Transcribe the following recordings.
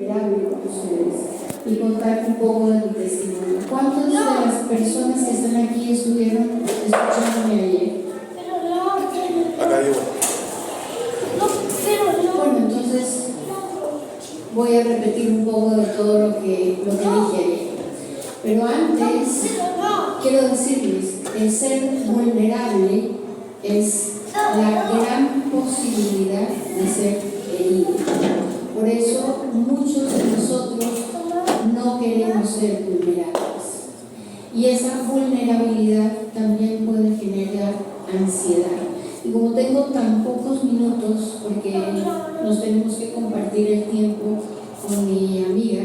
vulnerable con ustedes y contar un poco de mi testimonio. ¿Cuántas de las personas que están aquí estuvieron escuchándome ayer? Acá yo. Bueno, entonces voy a repetir un poco de todo lo que dije ayer. Pero antes quiero decirles, el ser vulnerable es la gran posibilidad de ser herido. Por eso muchos de nosotros no queremos ser vulnerables. Y esa vulnerabilidad también puede generar ansiedad. Y como tengo tan pocos minutos, porque nos tenemos que compartir el tiempo con mi amiga,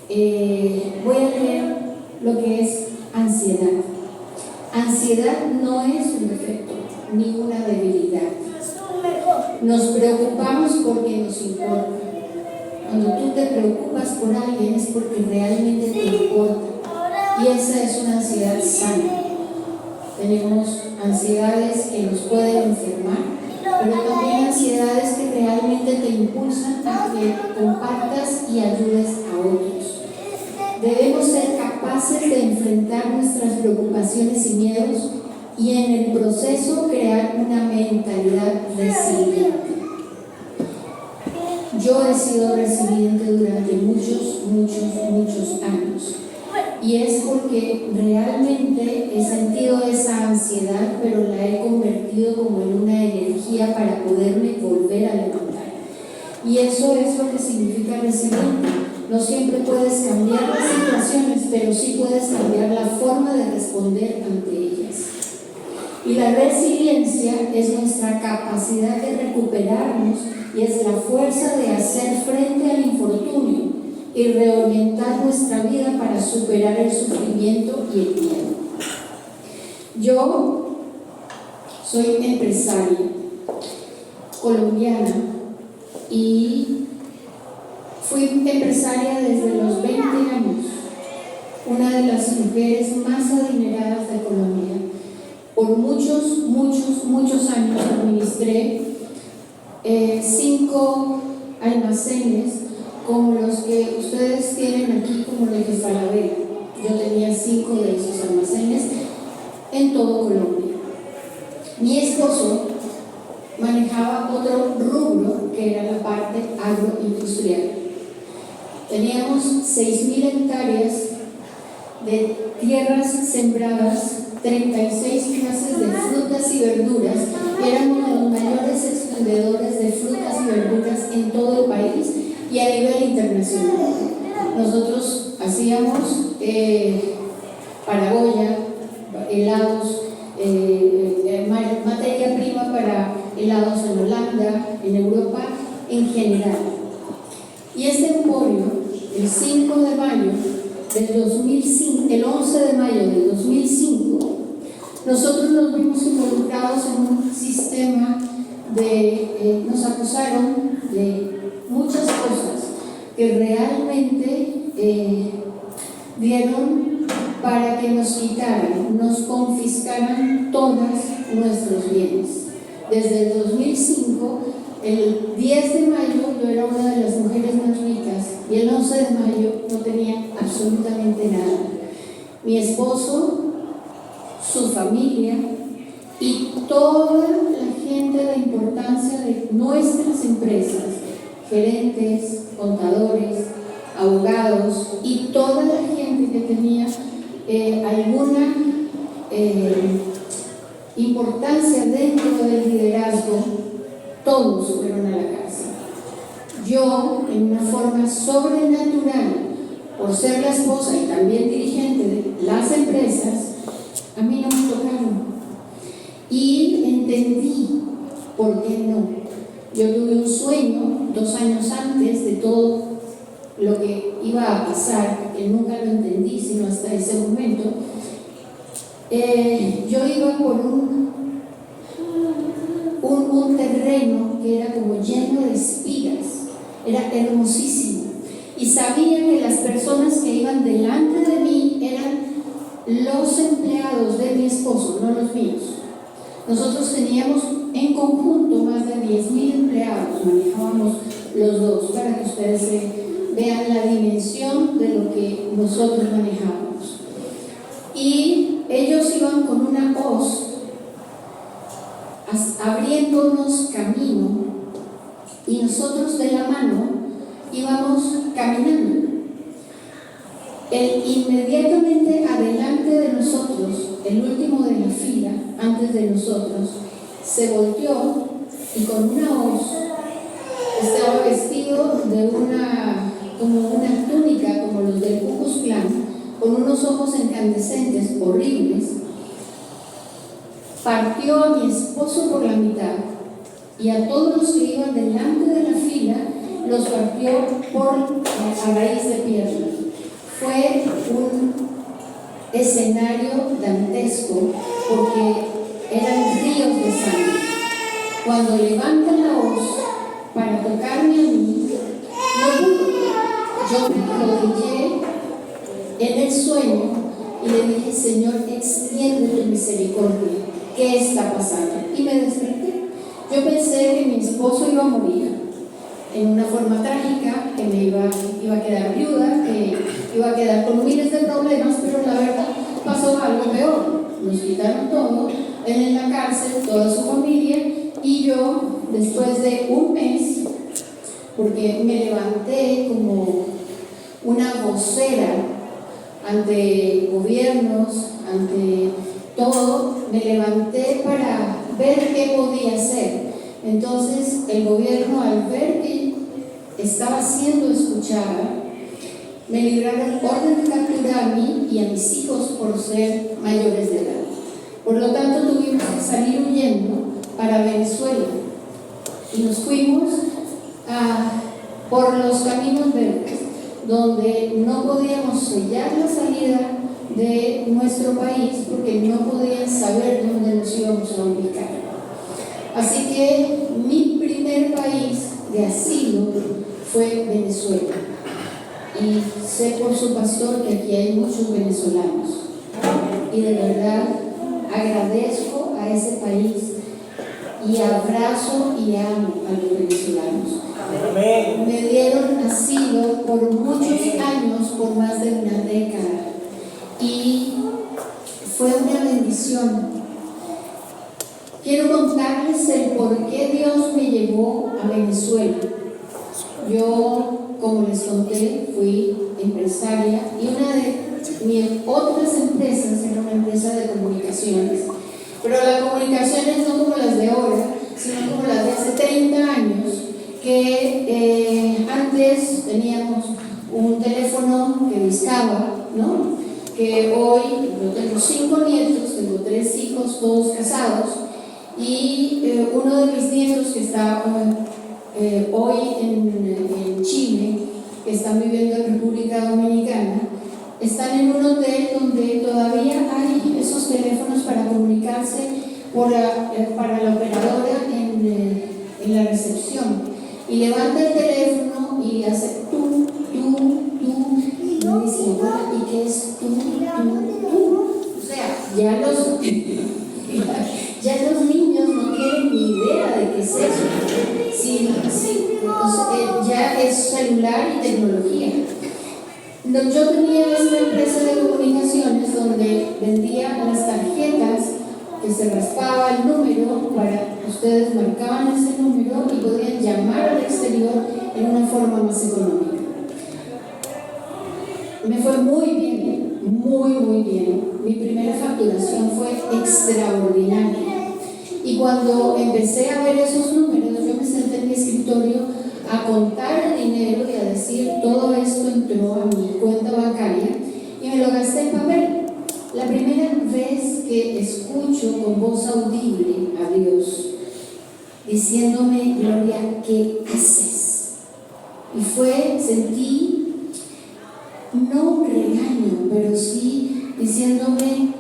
voy a leer lo que es ansiedad. Ansiedad no es un defecto ni una debilidad. Nos preocupamos porque nos importa. Cuando tú te preocupas por alguien es porque realmente te importa. Y esa es una ansiedad sana. Tenemos ansiedades que nos pueden enfermar, pero también ansiedades que realmente te impulsan a que compartas y ayudes a otros. Debemos ser capaces de enfrentar nuestras preocupaciones y miedos y en el proceso crear una mentalidad resiliente. Yo he sido resiliente durante muchos años. Y es porque realmente he sentido esa ansiedad, pero la he convertido como en una energía para poderme volver a levantar. Y eso es lo que significa resiliente. No siempre puedes cambiar las situaciones, pero sí puedes cambiar la forma de responder ante ellas. Y la resiliencia es nuestra capacidad de recuperarnos y es la fuerza de hacer frente al infortunio y reorientar nuestra vida para superar el sufrimiento y el miedo. Yo soy empresaria colombiana y fui empresaria desde los 20 años, una de las mujeres más adineradas de Colombia. Por muchos años administré 5 almacenes como los que ustedes tienen aquí, como los de Falabella. Yo tenía 5 de esos almacenes en todo Colombia. Mi esposo manejaba otro rubro que era la parte agroindustrial. Teníamos 6.000 hectáreas de tierras sembradas, 36 clases de frutas y verduras. Éramos los mayores expendedores de frutas y verduras en todo el país y a nivel internacional. Nosotros hacíamos para Goya, helados, materia prima para helados en Holanda, en Europa, en general. Y este emporio, el 5 de mayo del 2005, el 11 de mayo del 2005, nosotros nos vimos involucrados en un sistema nos acusaron de muchas cosas que realmente dieron para que nos quitaran, nos confiscaran todos nuestros bienes. Desde el 2005, el 10 de mayo yo era una de las mujeres más ricas y el 11 de mayo no tenía absolutamente nada. Mi esposo, su familia y toda la gente de importancia de nuestras empresas, gerentes, contadores, abogados y toda la gente que tenía alguna importancia dentro del liderazgo, todos fueron a la cárcel. Yo, en una forma sobrenatural, por ser la esposa y también dirigente de las empresas, a mí no me tocaron. Y entendí por qué no. Yo tuve un sueño 2 años antes de todo lo que iba a pasar, que nunca lo entendí sino hasta ese momento. Yo iba por un terreno que era como lleno de espigas, era hermosísimo, y sabía que las personas que iban delante de mí eran los empleados de mi esposo, no los míos. Nosotros teníamos en conjunto más de 10.000 empleados, manejábamos los dos, para que ustedes se vean la dimensión de lo que nosotros manejamos. Y ellos iban con una hoz abriéndonos camino y nosotros de la mano íbamos caminando. Inmediatamente adelante de nosotros, el último de la fila, antes de nosotros, se volteó y con una hoz estaba vestido de como una túnica, como los del Ku Klux Klan, con unos ojos incandescentes horribles, partió a mi esposo por la mitad y a todos los que iban delante de la fila los partió a raíz de pierna. Fue un escenario dantesco porque eran ríos de sangre. Cuando levantan la hoz para tocarme a mí, no pudo. Yo me arrodillé en el sueño y le dije: Señor, extiende tu misericordia. ¿Qué está pasando? Y me desperté. Yo pensé que mi esposo iba a morir en una forma trágica, que me iba a quedar viuda, que iba a quedar con miles de problemas, pero la verdad pasó algo peor. Nos quitaron todo, él en la cárcel, toda su familia, y yo, después de un mes, porque me levanté como una vocera ante gobiernos, ante todo, me levanté para ver qué podía hacer. Entonces el gobierno, al ver que estaba siendo escuchada, me libraron orden de captura a mí y a mis hijos por ser mayores de edad. Por lo tanto, tuvimos que salir huyendo para Venezuela y nos fuimos por los caminos verdes, donde no podíamos sellar la salida de nuestro país porque no podían saber dónde nos íbamos a ubicar. Así que mi primer país de asilo fue Venezuela. Y sé por su pastor que aquí hay muchos venezolanos. Y de verdad agradezco a ese país y abrazo y amo a los venezolanos. Amén. Me dieron asilo por muchos años, por más de una década. Y fue una bendición. Quiero contarles el por qué Dios me llevó a Venezuela. Yo, como les conté, fui empresaria y una de mis otras empresas era una empresa de comunicaciones. Pero las comunicaciones no como las de ahora, sino como las de hace 30 años, que antes teníamos un teléfono que discaba, ¿no? Que hoy yo tengo 5 nietos, tengo 3 hijos, todos casados, y uno de mis nietos que está hoy en Chile, que están viviendo en República Dominicana, están en un hotel donde todavía hay esos teléfonos para comunicarse para la operadora en la recepción. Y levanta el teléfono y hace tú. Y me dice: ¿y qué es tú? O sea, ya los niños no tienen ni idea de qué es eso. Sí, ya es celular y tecnología. Yo tenía esta empresa de comunicaciones donde vendía las tarjetas que se raspaba el número, para ustedes marcaban ese número y podían llamar al exterior en una forma más económica. Me fue muy bien, muy bien. Mi primera facturación fue extraordinaria. Y cuando empecé a ver esos números, yo me senté en mi escritorio a contar el dinero y a decir: todo esto entró a mi cuenta bancaria y me lo gasté en papel. La primera vez que escucho con voz audible a Dios diciéndome: Gloria, ¿qué haces? Y sentí, no un regaño, pero sí diciéndome: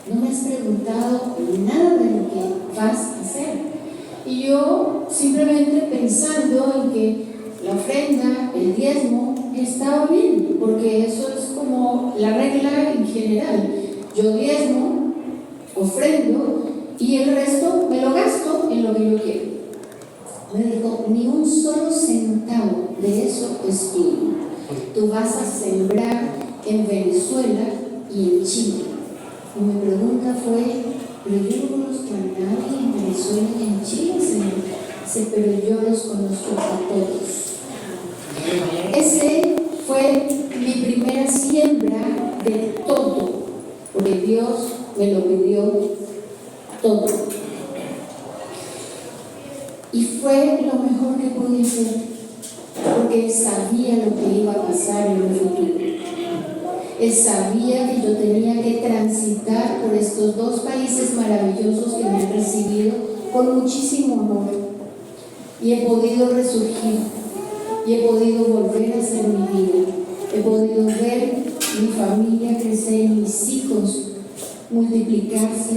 no me has preguntado nada de lo que vas a hacer. Y yo simplemente pensando en que la ofrenda, el diezmo, estaba bien, porque eso es como la regla en general. Yo diezmo, ofrendo y el resto me lo gasto en lo que yo quiero. Me dijo, ni un solo centavo de eso es tuyo. Tú vas a sembrar en Venezuela y en Chile. Y mi pregunta fue, pero yo no conozco a nadie en Venezuela y en Chile, Señor. Sí, pero yo los conozco a todos. Ese fue mi primera siembra de todo, porque Dios me lo pidió todo. Y fue lo mejor que pude hacer, porque Él sabía lo que iba a pasar en el futuro. Él sabía que yo tenía que transitar por estos dos países maravillosos que me han recibido con muchísimo honor. Y he podido resurgir, y he podido volver a ser mi vida. He podido ver mi familia crecer, mis hijos multiplicarse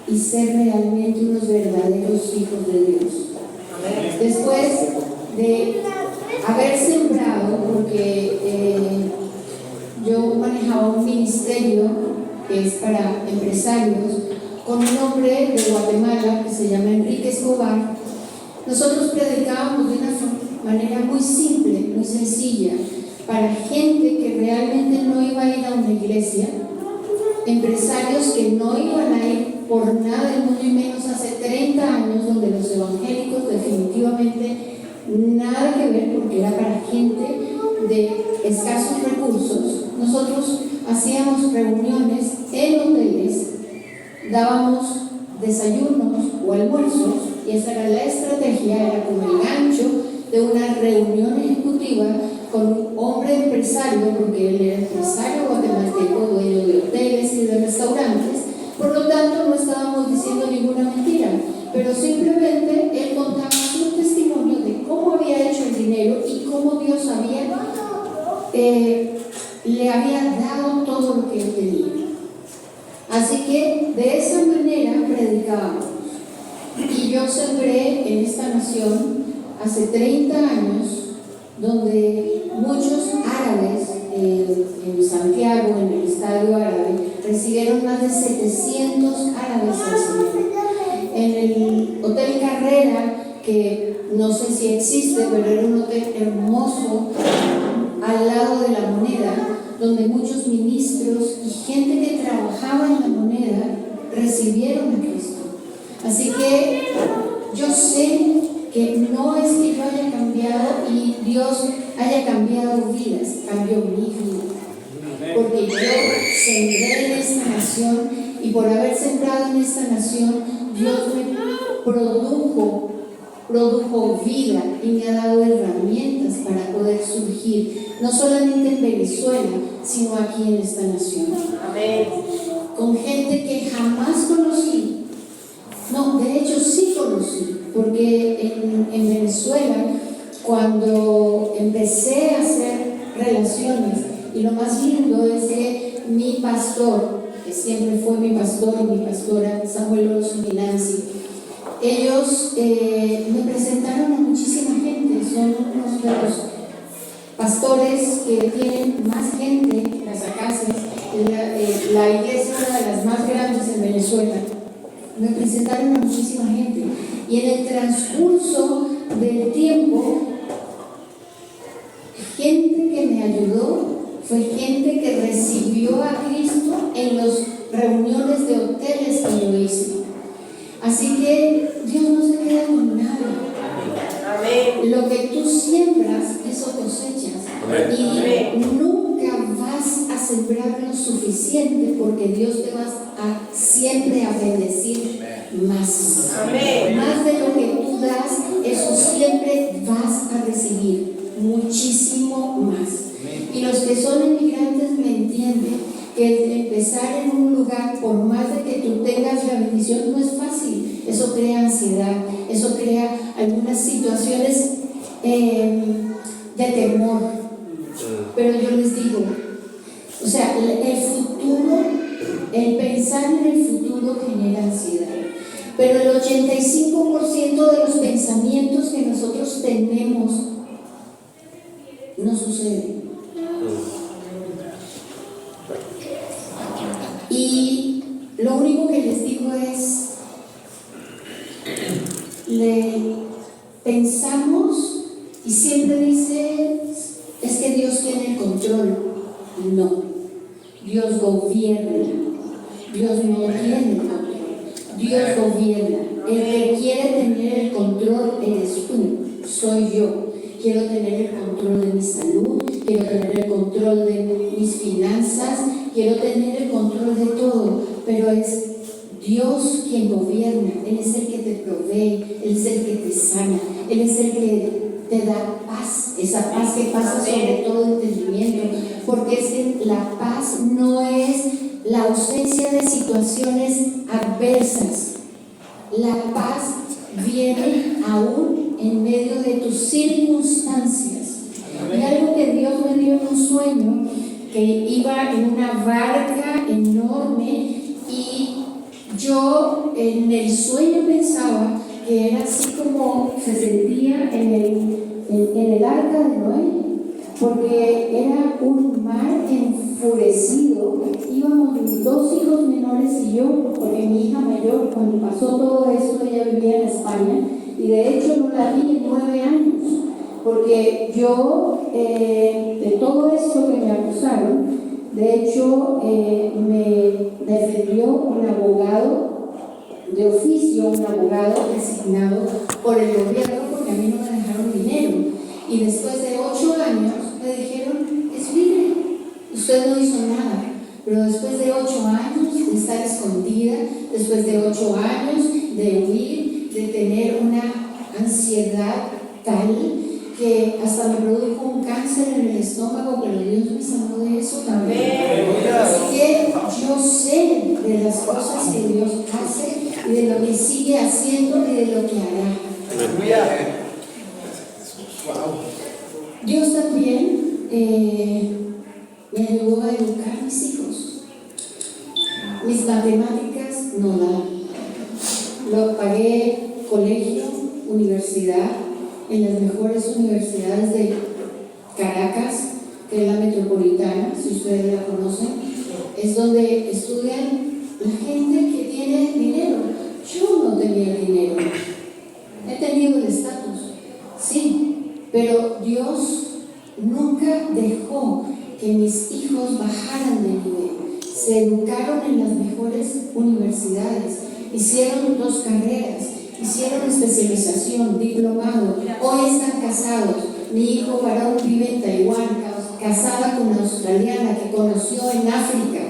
y ser realmente unos verdaderos hijos de Dios. Después de haber sembrado, porque yo manejaba un ministerio que es para empresarios con un hombre de Guatemala que se llama Enrique Escobar. Nosotros predicábamos de una manera muy simple, muy sencilla, para gente que realmente no iba a ir a una iglesia, empresarios que no iban a ir por nada del mundo y menos hace 30 años, donde los evangélicos definitivamente nada que ver, porque era para gente de escasos recursos. Nosotros hacíamos reuniones en hoteles, dábamos desayunos o almuerzos, y esa era la estrategia, era como el gancho de una reunión ejecutiva con un hombre empresario, porque él era empresario guatemalteco, dueño de hoteles y de restaurantes. Por lo tanto, no estábamos diciendo ninguna mentira, pero simplemente él contaba su testimonio de cómo había hecho el dinero y cómo Dios le había dado todo lo que él tenía. Así que de esa manera predicábamos. Y yo sembré en esta nación hace 30 años, donde muchos árabes en Santiago, en el estadio árabe, recibieron más de 700 árabes al Señor. En el Hotel Carrera, que no sé si existe, pero era un hotel hermoso al lado de la Moneda, donde muchos ministros y gente que trabajaba en la Moneda recibieron a Cristo. Así que yo sé que no es que yo haya cambiado y Dios haya cambiado vidas, cambió mi vida. Porque yo sembré en esta nación, y por haber sembrado en esta nación, Dios me produjo vida y me ha dado herramientas para poder surgir, no solamente en Venezuela, sino aquí en esta nación. Amén. Con gente que jamás conocí. No, de hecho sí conocí, porque en Venezuela, cuando empecé a hacer relaciones, y lo más lindo es que mi pastor, que siempre fue mi pastor y mi pastora, Samuel Orozco y Nancy, ellos me presentaron a muchísima gente. Son unos de los pastores que tienen más gente, las acacias, la iglesia es una de las más grandes en Venezuela. Me presentaron a muchísima gente, y en el transcurso del tiempo, gente que me ayudó fue gente que recibió a Cristo en las reuniones de hoteles que yo hice. Así que Dios no se queda con nada. Amén. Lo que tú siembras, eso cosechas. Amén. Y nunca vas a sembrar lo suficiente, porque Dios te va a siempre a bendecir más. Amén. Más de lo que tú das, eso siempre vas a recibir muchísimo más. Amén. Y los que son inmigrantes me entienden que empezar en un lugar, por más de que tú tengas la bendición, no es fácil. Eso crea ansiedad, eso crea algunas situaciones de temor. Pero yo les digo, o sea, el futuro, el pensar en el futuro genera ansiedad. Pero el 85% de los pensamientos que nosotros tenemos no suceden. Y lo único que les digo es, siempre dice, es que Dios tiene el control. No, Dios gobierna. Dios no tiene el control. Dios gobierna. El que quiere tener el control eres tú, soy yo. Quiero tener el control de mi salud, quiero tener el control de mis finanzas, quiero tener el control de todo, pero es Dios quien gobierna. Él es el que te provee, Él es el que te sana, Él es el que te da paz, esa paz que pasa sobre todo entendimiento, porque es que la paz no es la ausencia de situaciones adversas. La paz viene aún en medio de tus circunstancias. Y algo que Dios me dio en un sueño, que iba en una barca enorme y yo en el sueño pensaba que era así como se sentía en el arca de Noé, porque era un mar enfurecido. Íbamos mis dos hijos menores y yo, porque mi hija mayor, cuando pasó todo eso, ella vivía en España y de hecho no la vi en 9 años, porque yo, de todo esto que me acusaron, de hecho me defendió un abogado de oficio, un abogado designado por el gobierno, porque a mí no me dejaron dinero. Y después de 8 años me dijeron, es libre, usted no hizo nada. Pero después de 8 años de estar escondida, después de 8 años de huir, de tener una ansiedad tal que hasta me produjo un cáncer en el estómago, pero Dios me sanó de eso también. Así que yo sé de las cosas que Dios hace y de lo que sigue haciendo y de lo que hará. Dios también me ayudó a educar a mis hijos. Mis matemáticas no dan. Lo pagué colegio, universidad, en las mejores universidades de Caracas, que es la metropolitana, si ustedes la conocen, es donde estudian la gente que tiene dinero. Yo no tenía dinero, he tenido el estatus, sí, pero Dios nunca dejó que mis hijos bajaran de nivel. Se educaron en las mejores universidades, hicieron 2 carreras, hicieron especialización, diplomado, hoy están casados. Mi hijo varón vive en Taiwán, casada con una australiana que conoció en África.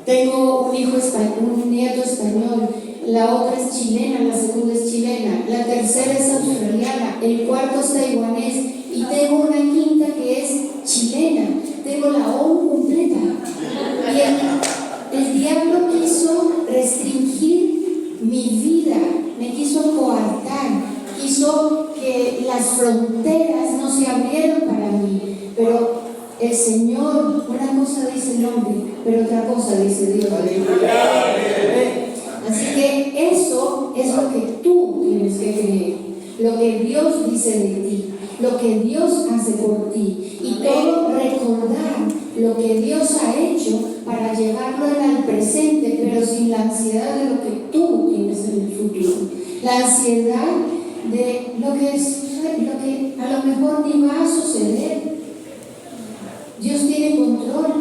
Tengo un hijo un nieto español, la otra es chilena, la segunda es chilena, la tercera es australiana, el cuarto es taiwanés y tengo una quinta que es chilena. Tengo la ONU completa. Y el diablo quiso restringir mi vida, me quiso coartar, quiso que las fronteras no se abrieran para mí. Pero el Señor, una cosa dice el hombre, pero otra cosa dice Dios. Así que eso es lo que tú tienes que creer, lo que Dios dice de ti, lo que Dios hace por ti, y todo recordar lo que Dios ha hecho para llevarlo al presente, pero sin la ansiedad de lo que tú tienes en el futuro, la ansiedad de lo que a lo mejor ni va a suceder. Dios tiene control.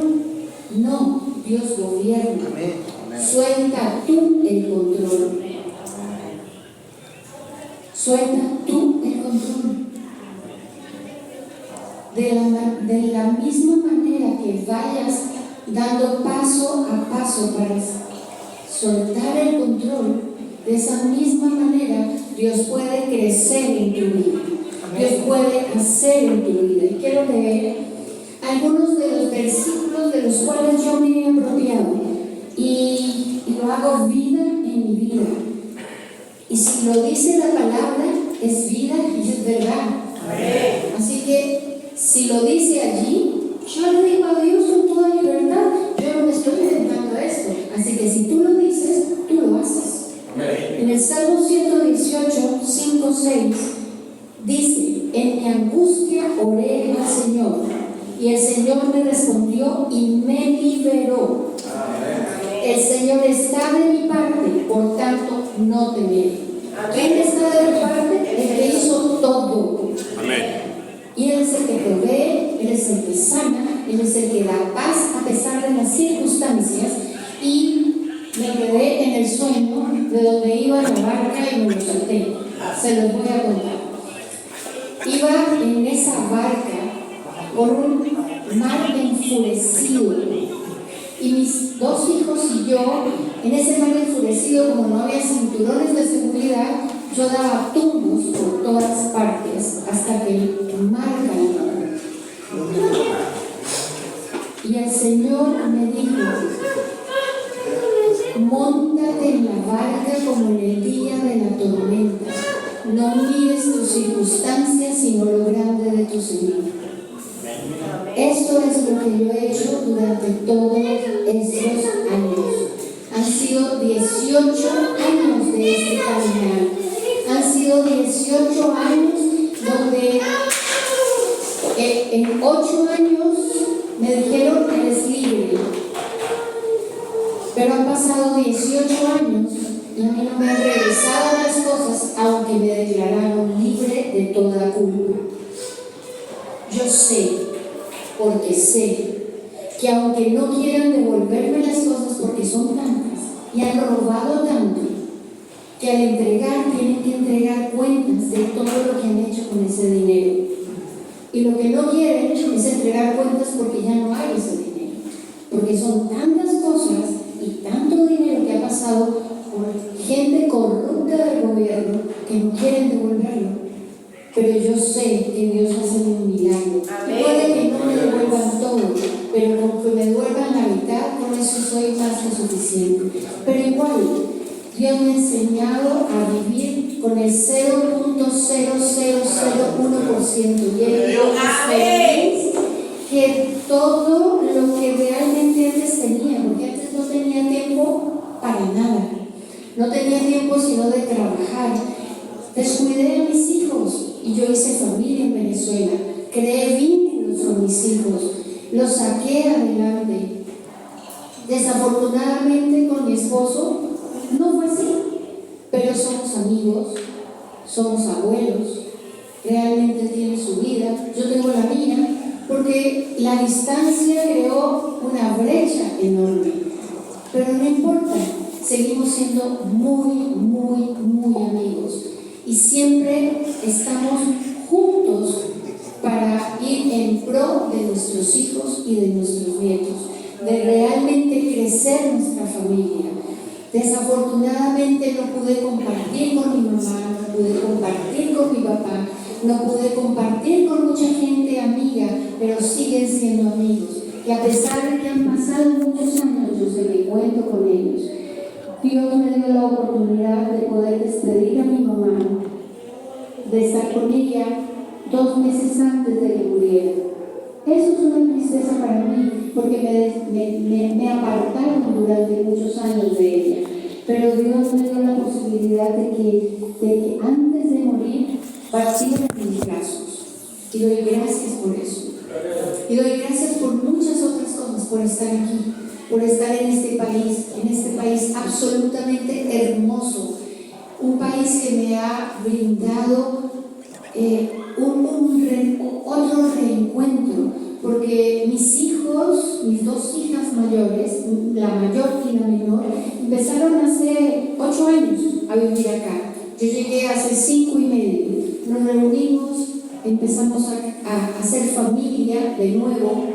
No, Dios gobierna. Suelta tú el control. Suelta tú el control. De la misma manera que vayas dando paso a paso para soltar el control, de esa misma manera Dios puede crecer en tu vida. Dios puede hacer en tu vida. Y quiero leer algunos de los versículos de los cuales yo me he apropiado y lo hago vida en mi vida. Y si lo dice la palabra, es vida y es verdad. Así que si lo dice allí, yo le digo a Dios con toda libertad. Yo no me estoy inventando esto. Así que si tú lo dices, tú lo haces. En el Salmo 118, 5, 6 dice: en mi angustia oré al Señor, y el Señor me respondió y me liberó. El Señor está de mi parte, por tanto no temeré. ¿Quién está de mi parte? El que hizo todo. que provee, Él es el que sana, Él es el que da paz a pesar de las circunstancias. Y me quedé en el sueño de donde iba la barca y me lo salté. Se los voy a contar. Iba en esa barca por un mar enfurecido. Y mis dos hijos y yo, en ese mar enfurecido, como no había cinturones de seguridad, yo daba tumbos por todas partes hasta que el mar calmó. Y el Señor me dijo: móntate en la barca como en el día de la tormenta. No mires tus circunstancias, sino lo grande de tu Señor. Esto es lo que yo he hecho durante todos estos años. Han sido 18 años de este caminar. Han sido 18 años donde en 8 años me dijeron: eres libre. Pero han pasado 18 años y a mí no me han regresado las cosas, aunque me declararon libre de toda culpa. Yo sé, porque sé, que aunque no quieran devolverme las cosas porque son tantas y han robado tanto, que al entregar tienen que entregar cuentas de todo lo que han hecho con ese dinero. Y lo que no quieren es entregar cuentas porque ya no hay ese dinero. Porque son tantas cosas y tanto dinero que ha pasado por gente corrupta del gobierno que no quieren devolverlo. Pero yo sé que Dios hace un milagro. Puede que no me devuelvan todo, pero con que me devuelvan la mitad, con eso soy más que suficiente. Pero igual, Dios me ha enseñado a vivir con el 0.0001%. Y Él dio feliz que todo lo que realmente antes tenía, porque antes no tenía tiempo para nada. No tenía tiempo sino de trabajar. Descuidé a mis hijos y yo hice familia en Venezuela. Creé vínculos con mis hijos. Los saqué adelante. Desafortunadamente con mi esposo no fue así, pero somos amigos, somos abuelos, realmente tiene su vida, yo tengo la mía, porque la distancia creó una brecha enorme, pero no importa, seguimos siendo muy amigos y siempre estamos juntos para ir en pro de nuestros hijos y de nuestros nietos, de realmente crecer nuestra familia. Desafortunadamente no pude compartir con mi mamá, no pude compartir con mi papá, no pude compartir con mucha gente amiga, pero siguen siendo amigos. Y a pesar de que han pasado muchos años, yo sé que cuento con ellos. Dios me dio la oportunidad de poder despedir a mi mamá, de estar con ella 2 meses antes de que muriera. Eso es una tristeza para mí, porque me apartaron durante muchos años de ella. Pero Dios me dio la posibilidad de que antes de morir partiera en mis brazos. Y doy gracias por eso. Y doy gracias por muchas otras cosas, por estar aquí, por estar en este país absolutamente hermoso. Un país que me ha brindado otro reencuentro, porque mis 2 hijas mayores, la mayor y la menor, empezaron hace 8 años a vivir acá. Yo llegué hace 5 y medio. Nos reunimos, empezamos a hacer familia de nuevo.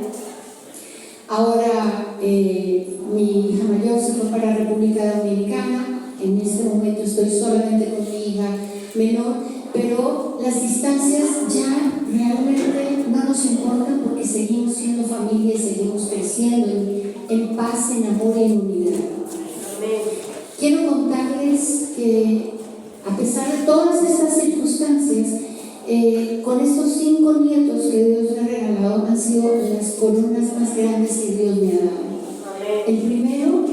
Ahora mi hija mayor se fue para la República Dominicana. En este momento estoy solamente con mi hija menor, pero las distancias ya realmente no nos importan porque seguimos siendo familia y seguimos creciendo en paz, en amor y en unidad. Quiero contarles que a pesar de todas estas circunstancias, con estos 5 nietos que Dios me ha regalado, han sido las coronas más grandes que Dios me ha dado. El primero,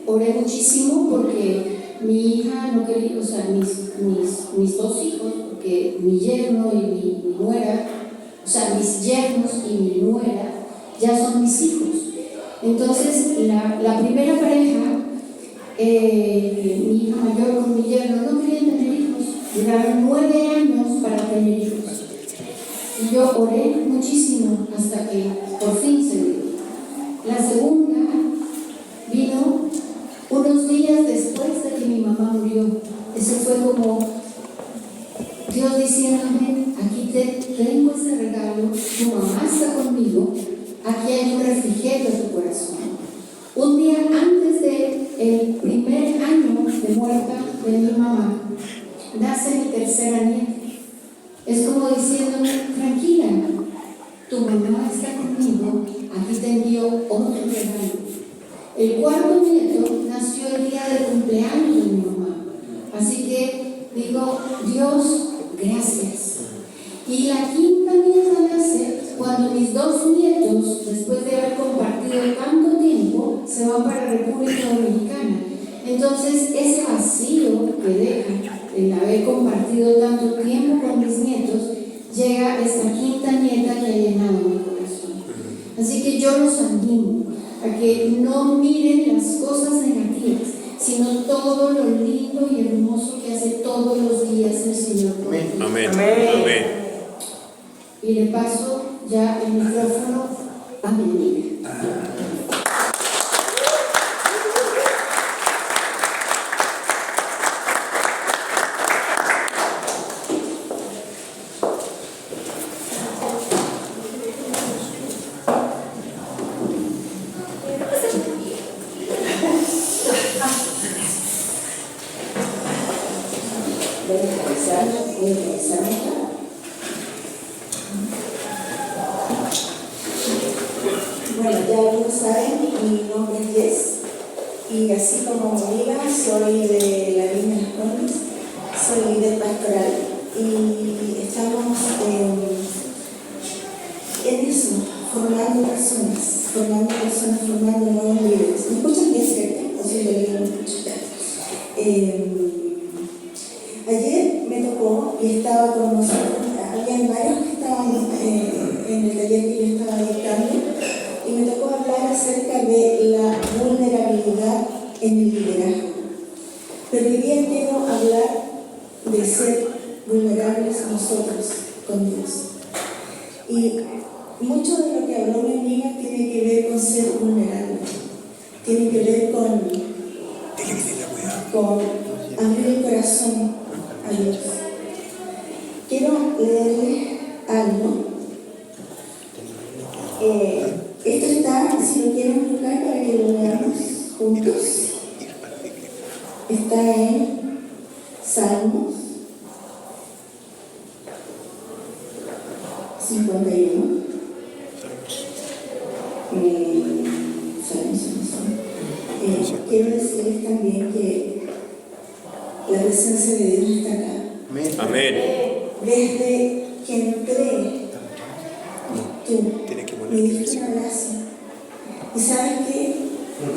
oré muchísimo porque mi hija no quería, o sea, mis 2 hijos, porque mi yerno y mi nuera, o sea, mis yernos y mi nuera ya son mis hijos. Entonces, la primera pareja, mi hija mayor con mi yerno, no querían tener hijos. Duraron 9 años para tener hijos. Y yo oré muchísimo tu mamá está conmigo, aquí hay un refrigerio en tu corazón. Un día antes del primer año de muerta de mi mamá, nace mi tercera nieta. Es como diciéndome, tranquila, tu mamá está conmigo, aquí te envío otro regalo. El cuarto nieto nació el día del cumpleaños de mi mamá. Así que digo, Dios, gracias. Y la quinta nieta nace cuando mis dos nietos, después de haber compartido tanto tiempo, se van para República Dominicana. Entonces, ese vacío que deja el haber compartido tanto tiempo con mis nietos, llega esta quinta nieta que ha llenado mi corazón. Así que yo los animo a que no miren las cosas negativas, sino todo lo lindo y hermoso que hace todos los días el Señor. Amén. Amén. Amén. Amén. Y le paso ya el micrófono a mi amiga. Voy a empezar acá. Bueno, ya algunos saben, mi nombre es Jess y así como amiga soy de la Línea de las Condes, soy líder pastoral y estamos en eso, formando personas, formando nuevos líderes. ¿Me escuchan bien, cierto? O si lo digo, me escuchan. Ayer me tocó y estaba con nosotros, habían varios que estaban en el taller que yo estaba dictando y me tocó hablar acerca de la vulnerabilidad en el liderazgo. Pero hoy día quiero hablar de ser vulnerables nosotros con Dios. Y mucho de lo que habló mi amiga tiene que ver con ser vulnerable, tiene que ver con abrir el corazón a Dios. Quiero leerle algo. Esto está, si lo quieren buscar para que lo leamos juntos, está en Salmos 51. Quiero decirles también que la presencia de Dios está acá. Amén. Desde que entré, tú me diste un abrazo. Y sabes que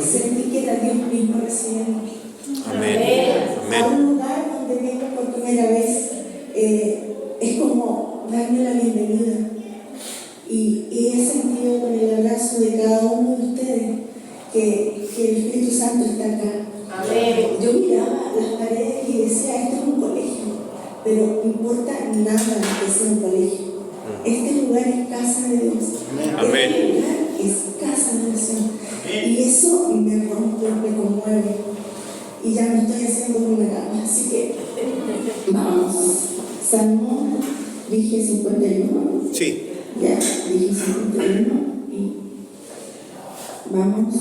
sentí que era Dios mismo recibiendo. Amén. A un lugar donde vengo por primera vez, es como darme la bienvenida. Y he sentido con el abrazo de cada uno de ustedes que el Espíritu Santo está acá. Amén. Yo miraba las paredes y decía, esto es un colegio, pero no importa nada que sea un colegio. Este lugar es casa de Dios. Amén. Este lugar es casa de Dios. Y eso me rompe, me conmueve. Y ya me estoy haciendo vulnerable. Así que vamos. Salmo, dije 51. Sí. Ya, dije 51. Y vamos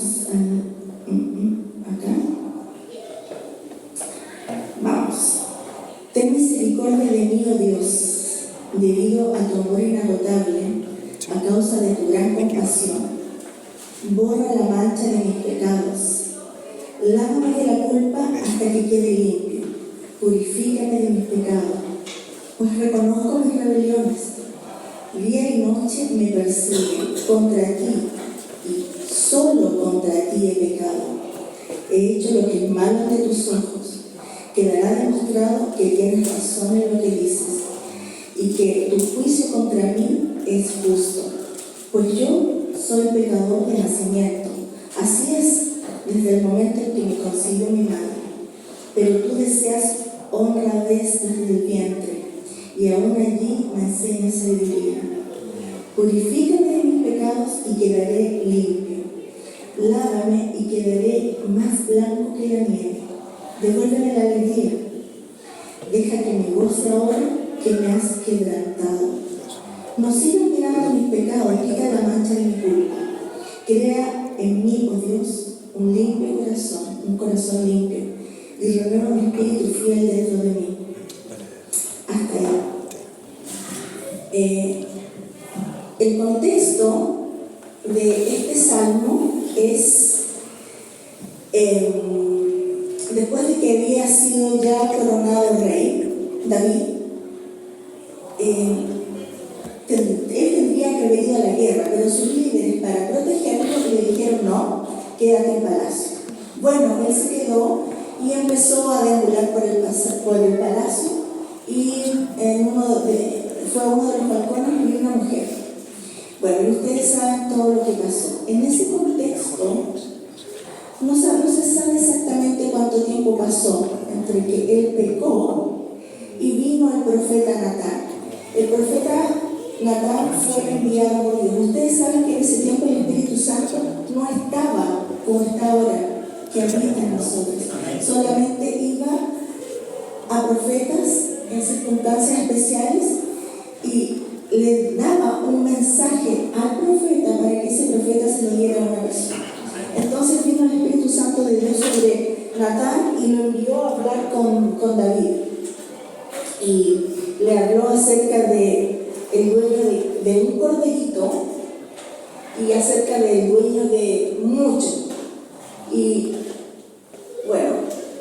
acá. Vamos. Ten misericordia de mí, oh Dios, debido a tu amor inagotable, a causa de tu gran compasión. Borra la mancha de mis pecados. Lávame de la culpa hasta que quede limpio. Purifícame de mis pecados, pues reconozco mis rebeliones. Día y noche me persiguen. Contra ti, y solo contra ti he pecado. He hecho lo que es malo ante tus ojos. Quedará demostrado que tienes razón en lo que dices y que tu juicio contra mí es justo, pues yo soy pecador de nacimiento. Así es desde el momento en que me concibió mi madre. Pero tú deseas honradez desde el vientre y aún allí me enseñas sabiduría. Purifícame de mis pecados y quedaré limpio. Lávame y quedaré más blanco que la nieve. Devuélveme la alegría. Deja que me goce ahora que me has quebrantado. No sigas mirando mis pecados, quita la mancha de mi culpa. Crea en mí, oh Dios, un limpio corazón, un corazón limpio, y renueva mi espíritu fiel dentro de mí. Hasta ahí. El contexto de este salmo es después de que había sido ya coronado rey, David, él tendría que haber ido a la guerra, pero sus líderes, para protegerlo, le dijeron: no, quédate en palacio. Bueno, él se quedó y empezó a deambular por el palacio, y fue a uno de los balcones y vio una mujer. Bueno, y ustedes saben todo lo que pasó. En ese contexto, no se sabe exactamente cuánto tiempo pasó entre que él pecó y vino el profeta Natán. El profeta Natán fue enviado por Dios. Ustedes saben que en ese tiempo el Espíritu Santo no estaba como está ahora, que habita en nosotros. Solamente iba a profetas en circunstancias especiales y le daba un mensaje al profeta para que ese profeta se lo diera a una persona. Entonces vino el Espíritu Santo de Dios sobre Natán y lo envió a hablar con David. Y le habló acerca de el dueño de un corderito y acerca del dueño de mucho. Y bueno,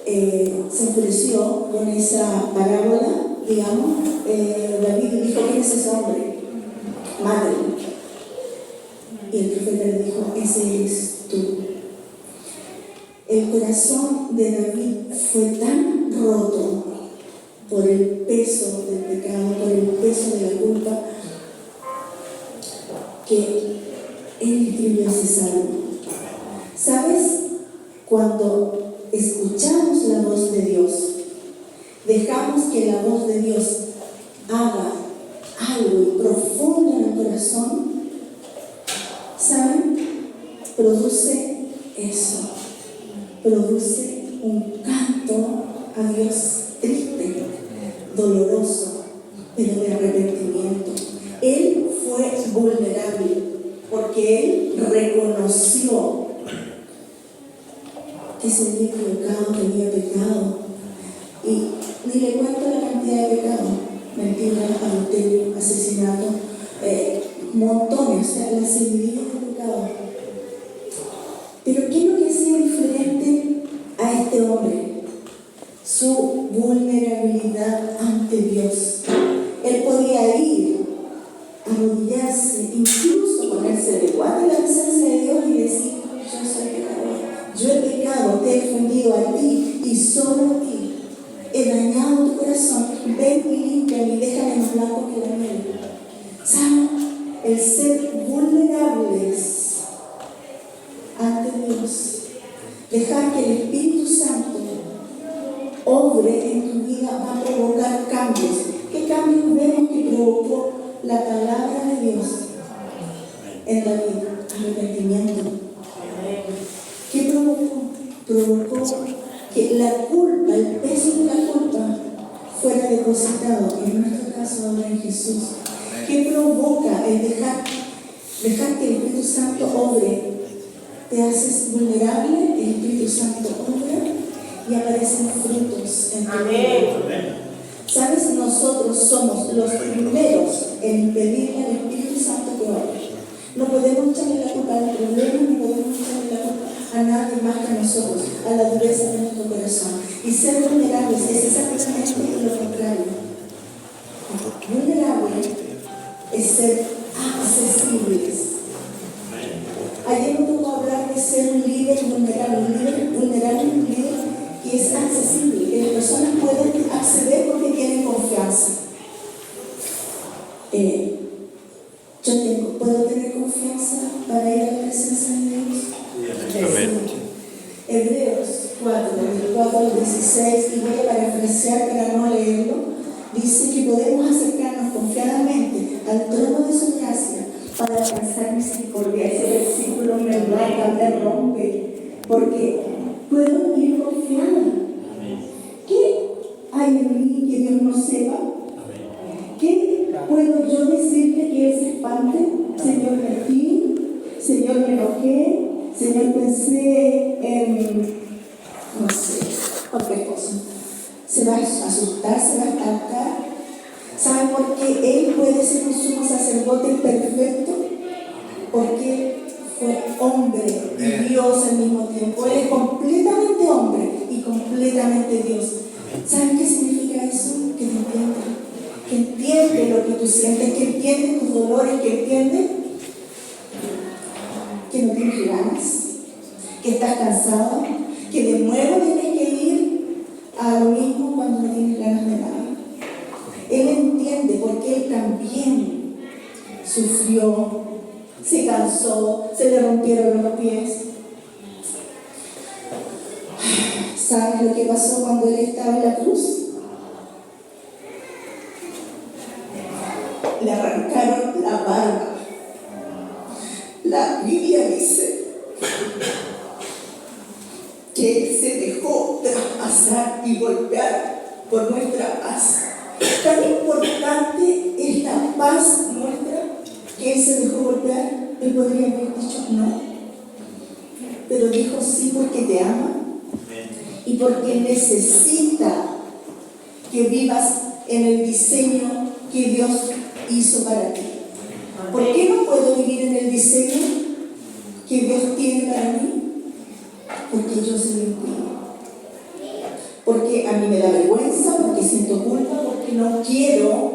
se enfureció con esa parábola, digamos. David le dijo: ¿quién es ese hombre? Mátalo. Y el profeta le dijo: ese eres tú. El corazón de David fue tan roto por el peso del pecado, por el peso de la culpa, que él escribió ese salmo. ¿Sabes? Cuando escuchamos la voz de Dios, dejamos que la voz de Dios haga algo profundo en el corazón, ¿saben? Produce eso, produce un canto a Dios triste, doloroso, pero de arrepentimiento. Él fue vulnerable porque él reconoció que se había equivocado, que había pecado. Y ni le cuento la cantidad de pecados: mentira, adulterio, asesinato, montones, o sea, la seguidilla de pecados. Pero ¿qué es lo que hacía diferente a este hombre? Su vulnerabilidad ante Dios. Él podía ir, arrodillarse, incluso ponerse de guante en la presencia de Dios y decir: yo soy pecador, yo he pecado, te he ofendido a ti y solo a ti. He dañado tu corazón, ven y límpiame y déjame más blanco que la miel. ¿Saben? El ser vulnerables ante Dios, dejar que el Espíritu Santo obre en tu vida, va a provocar cambios. ¿Qué cambios vemos que provocó la palabra de Dios en la vida? Arrepentimiento. ¿Qué provocó? Provocó que la culpa, el peso de la culpa, fuera depositado, en nuestro caso ahora en Jesús. ¿Qué provoca el dejar que el Espíritu Santo obre? Te haces vulnerable, el Espíritu Santo obra y aparecen frutos en tu vida. ¿Sabes? Nosotros somos los primeros en pedirle al Espíritu Santo que obre. No podemos echarle la culpa al problema, no podemos echarle la culpa a nadie más que a nosotros, a la dureza de nuestro corazón. Y ser vulnerables es exactamente lo contrario. Vulnerable es ser accesibles. Ayer me tocó hablar de ser un líder vulnerable. Un líder vulnerable es un líder que es accesible, que las personas pueden acceder porque tienen confianza. ¿Puedo tener confianza para ir a la presencia de Dios? Amén. Hebreos 4, del 4 al 16, y voy a parafrasear para no leerlo, dice que podemos acercarnos confiadamente al trono de su gracia para alcanzar misericordia. Ese versículo me rompe, porque puedo ir confiada. ¿Qué hay en mí que Dios no sepa? ¿Qué puedo yo decirle que Él pensé en, no sé, cualquier cosa. Se va a asustar, se va a espantar. ¿Saben por qué Él puede ser un sumo sacerdote perfecto? Porque fue hombre y Dios al mismo tiempo. Él es completamente hombre y completamente Dios. ¿Saben qué significa eso? Que te entiende. Que entiende lo que tú sientes, que entiende tus dolores, que entiende que no tienes ganas, que estás cansado, que de nuevo tienes que ir a lo mismo cuando no tienes ganas de nada. Él entiende porque Él también sufrió, se cansó, se le rompieron los pies. ¿Sabes lo que pasó cuando Él estaba en la cruz? Le arrancaron la barba. La Biblia dice que Él se dejó traspasar y golpear por nuestra paz. Tan importante es la paz nuestra que Él se dejó golpear. Él podría haber dicho no, pero dijo sí porque te ama y porque necesita que vivas en el diseño que Dios hizo para ti. ¿Por qué no puedo vivir en el diseño que Dios tiene para mí? Porque yo se lo impido. Porque a mí me da vergüenza, porque siento culpa, porque no quiero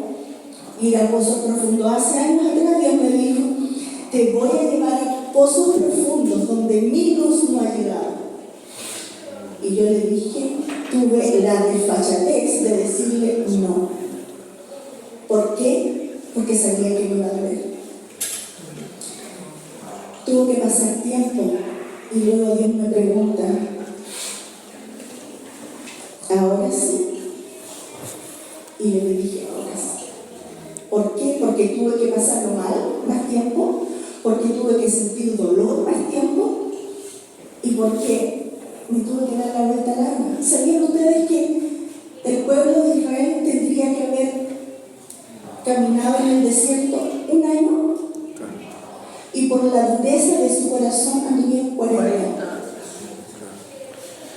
ir a pozos profundos. Hace años atrás Dios me dijo, te voy a llevar a pozos profundos donde mi luz no ha llegado. Y yo le dije, tuve la desfachatez de decirle no. ¿Por qué? Porque sabía que me iba a doler. Tuvo que pasar tiempo y luego Dios me pregunta, ¿ahora sí? Y yo le dije, ahora sí. ¿Por qué? Porque tuve que pasarlo mal más tiempo, porque tuve que sentir dolor más tiempo y porque me tuve que dar la vuelta larga. ¿Sabían ustedes que el pueblo de Israel tendría que haber caminado en el desierto un año? Y por la dureza de su corazón anduvieron 40 años.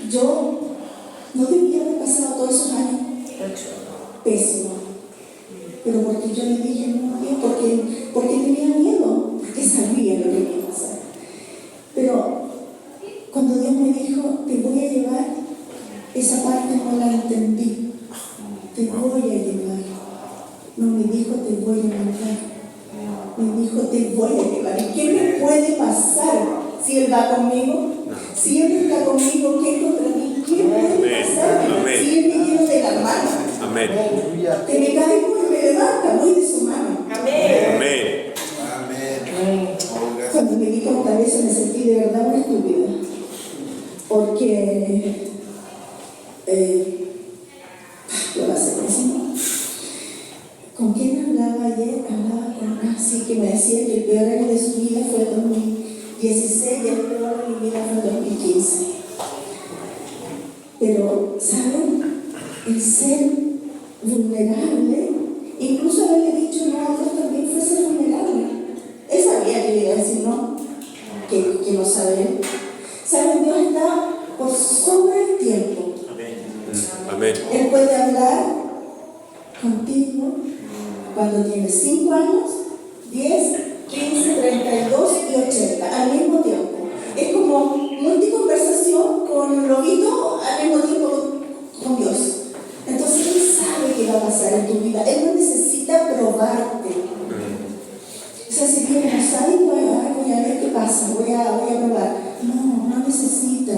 Yo no debía haber pasado todos esos años pésimo, pero porque yo le dije no, porque tenía miedo, porque sabía lo que iba a pasar. Pero cuando Dios me dijo, te voy a llevar, esa parte no la entendí. Te voy a llevar. No me dijo, te voy a mandar. Me dijo, te voy a llevar. ¿Y qué me puede pasar si Él va conmigo? Si Él está conmigo, ¿qué contra mí? ¿Qué puede pasar si Él me lleva de la mano? Amén. Que me caigo y me levanta, voy de su mano. Amén. Cuando me di cuenta de eso me sentí de verdad una estúpida. Porque lo va a hacer eso. ¿Con quién hablaba ayer? Hablaba con una así que me decía que el peor año de su vida fue el 2016 y el peor de mi vida fue el 2015. Pero, ¿saben? El ser vulnerable, incluso haberle dicho no a Dios también fue ser vulnerable. Él sabía que le iba a decir no, que no sabe. ¿Saben? Dios está por sobre el tiempo. Amén. Él puede hablar contigo cuando tienes 5 años, 10, 15, 32 y 80 al mismo tiempo. Es como multiconversación con un lobito al mismo tiempo con Dios. Entonces Él sabe qué va a pasar en tu vida. Él no necesita probarte. O sea, si Dios no sabe, voy a ver qué pasa, voy a probar. No necesita.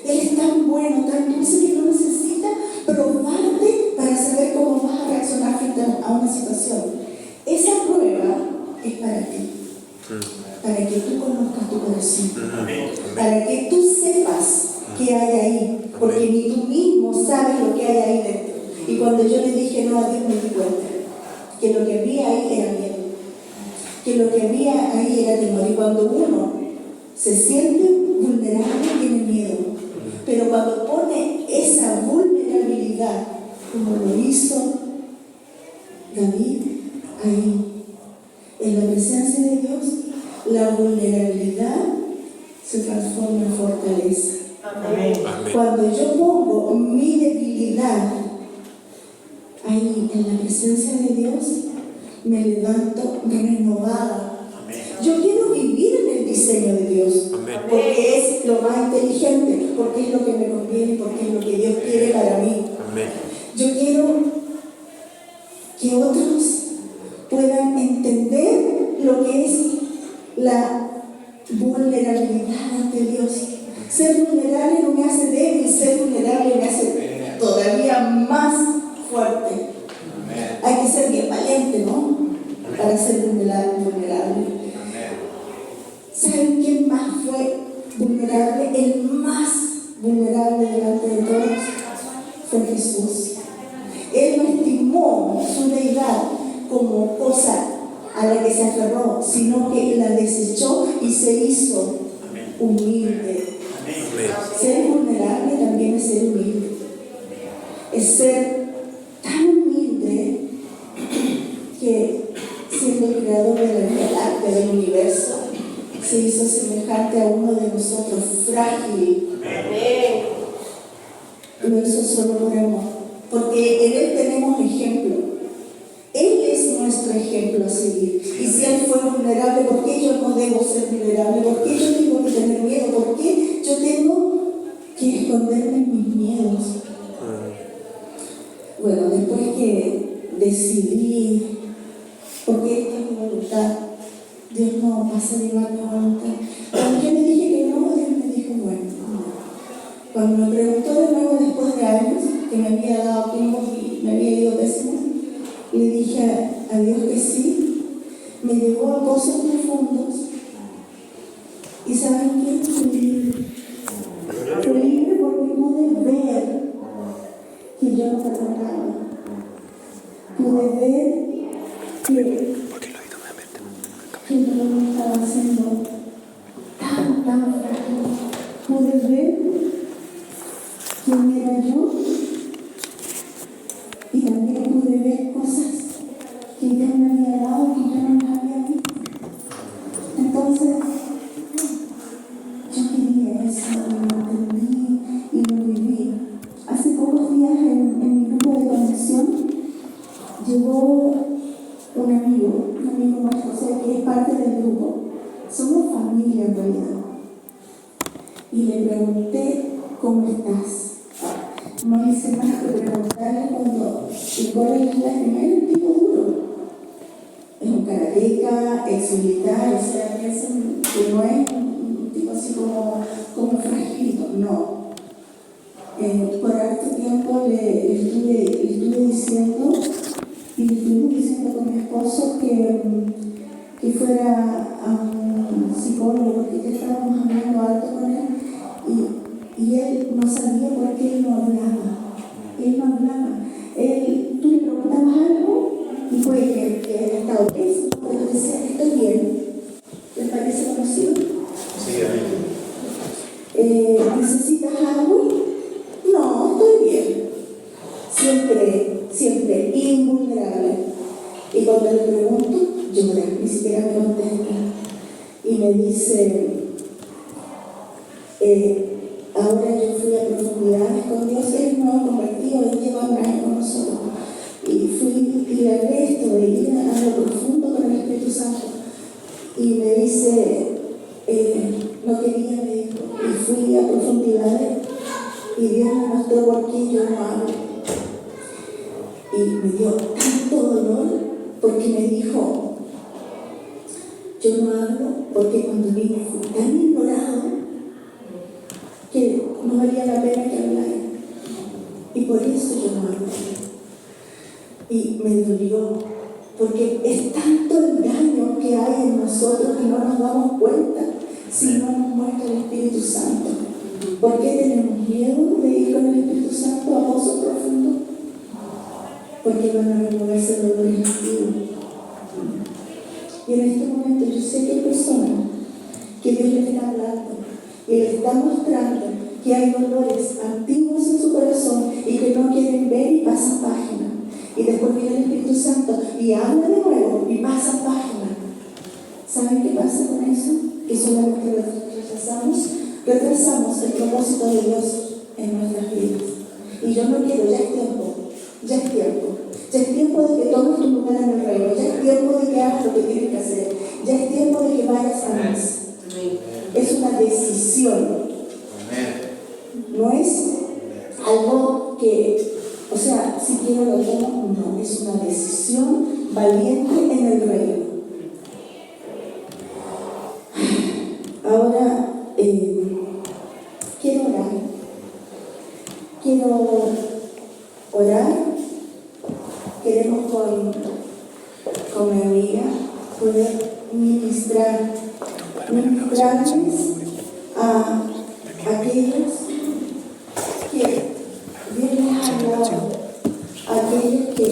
Él es tan bueno, tan dulce que no necesita probarte para saber cómo vas a reaccionar frente a una situación. Esa prueba es para ti, para que tú conozcas tu corazón, para que tú sepas qué hay ahí, porque ni tú mismo sabes lo que hay ahí dentro. Y cuando yo le dije no a Dios, me di cuenta que lo que había ahí era miedo, que lo que había ahí era temor. Y cuando uno se siente vulnerable, tiene miedo. Pero cuando pone esa vulnerabilidad, como lo hizo David, ahí, en la presencia de Dios, la vulnerabilidad se transforma en fortaleza. Amén. Amén. Cuando yo pongo mi debilidad ahí en la presencia de Dios, me levanto renovada. Yo quiero vivir en el diseño de Dios, Amén. porque es lo más inteligente, porque es lo que me conviene, porque es lo que Dios quiere para mí. Amén. Yo quiero que otros puedan entender lo que es la vulnerabilidad ante Dios. Ser vulnerable no me hace débil, ser vulnerable me hace todavía más fuerte. Hay que ser bien valiente, ¿no? Para ser vulnerable. ¿Saben quién más fue vulnerable? El más vulnerable delante de todos fue Jesús. Él no estimó su deidad como cosa a la que se aferró, sino que la desechó y se hizo humilde. Ser vulnerable también es ser humilde. Es ser tan humilde que, siendo el creador de la galaxia, del universo, se hizo semejante a uno de nosotros, frágil. Lo hizo solo por amor, porque en Él tenemos ejemplo. Él es nuestro ejemplo a seguir. Y si Él fue vulnerable, ¿por qué yo no debo ser vulnerable? ¿Por qué yo tengo que tener miedo? ¿Por qué yo tengo que esconderme en mis miedos? Bueno, después que decidí, porque esta es mi voluntad, Dios no pasa a llevar mi voluntad. Cuando yo le dije que no, Dios me dijo, bueno, no. Cuando me preguntó de nuevo después de años, que me había dado tiempo y me había ido pésimo, le dije a Dios que sí, me llevó a pozos profundos. ¿Y saben qué? Fui libre. Fui libre porque pude ver que yo no perdonaba. Pude ver que yo no estaba haciendo tan frágil. Pude ver quién era yo y también pude ver cosas que Dios me había dado que yo no las había visto. Entonces, yo quería eso y lo entendí y lo viví. Hace pocos días en mi grupo de conexión llegó un amigo nuestro, o sea, que es parte del grupo. Somos familia en realidad. Y le pregunté, ¿cómo estás? No hice más que preguntarle cuando llegó a las lágrimas. Era un tipo duro. Es un karateca, ex-militar, o sea, que no es un tipo así como fragilito, no. Por harto tiempo le estuve diciendo, y le estuvimos diciendo con mi esposo que fuera a un psicólogo, porque ya estábamos hablando alto con él, y él no sabía por qué él no hablaba. Tú le preguntabas algo, y puede que haya estado preso, pero le decía, estoy bien. ¿Les parece conocido? Sí, ¿Necesitas algo? No, estoy bien. Siempre invulnerable. Y cuando le pregunto, llora, ni siquiera me contesta. Y me dice, ahora yo fui a profundidades con Dios, Él no ha convertido, Él lleva un año con nosotros. Y hablé esto de ir a lo profundo con el Espíritu Santo. Y me dice, no quería, me dijo, y fui a profundidades y Dios me mostró por qué yo no hablo. Y me dio tanto dolor porque me dijo, yo no hablo porque cuando vine fui tan ignorado que no valía la pena que hablara. Y por eso yo no hablo. Y me dolió, porque es tanto el daño que hay en nosotros que no nos damos cuenta si no nos muestra el Espíritu Santo. ¿Por qué tenemos miedo de ir con el Espíritu Santo a pozos profundos? Porque van a removerse dolores antiguos. Y en este momento yo sé que hay personas que Dios les está hablando y les está mostrando que hay dolores antiguos en su corazón y que no quieren ver y pasan página. Y después viene el Espíritu Santo y habla de nuevo y pasa página. ¿Saben qué pasa con eso? Que solamente retrasamos el propósito de Dios en nuestras vidas. Y yo no quiero, ya es tiempo. Ya es tiempo de que tomes tu lugar en el reino. Ya es tiempo de que hagas lo que tienes que hacer. Ya es tiempo de que vayas a más. Es una decisión. No es algo que, o sea, si quiero lo tomo, no. Es una decisión valiente en el reino. Ahora, quiero orar. Queremos con mi amiga poder ministrarles a aquellos que Dios les ha hablado, a aquellos que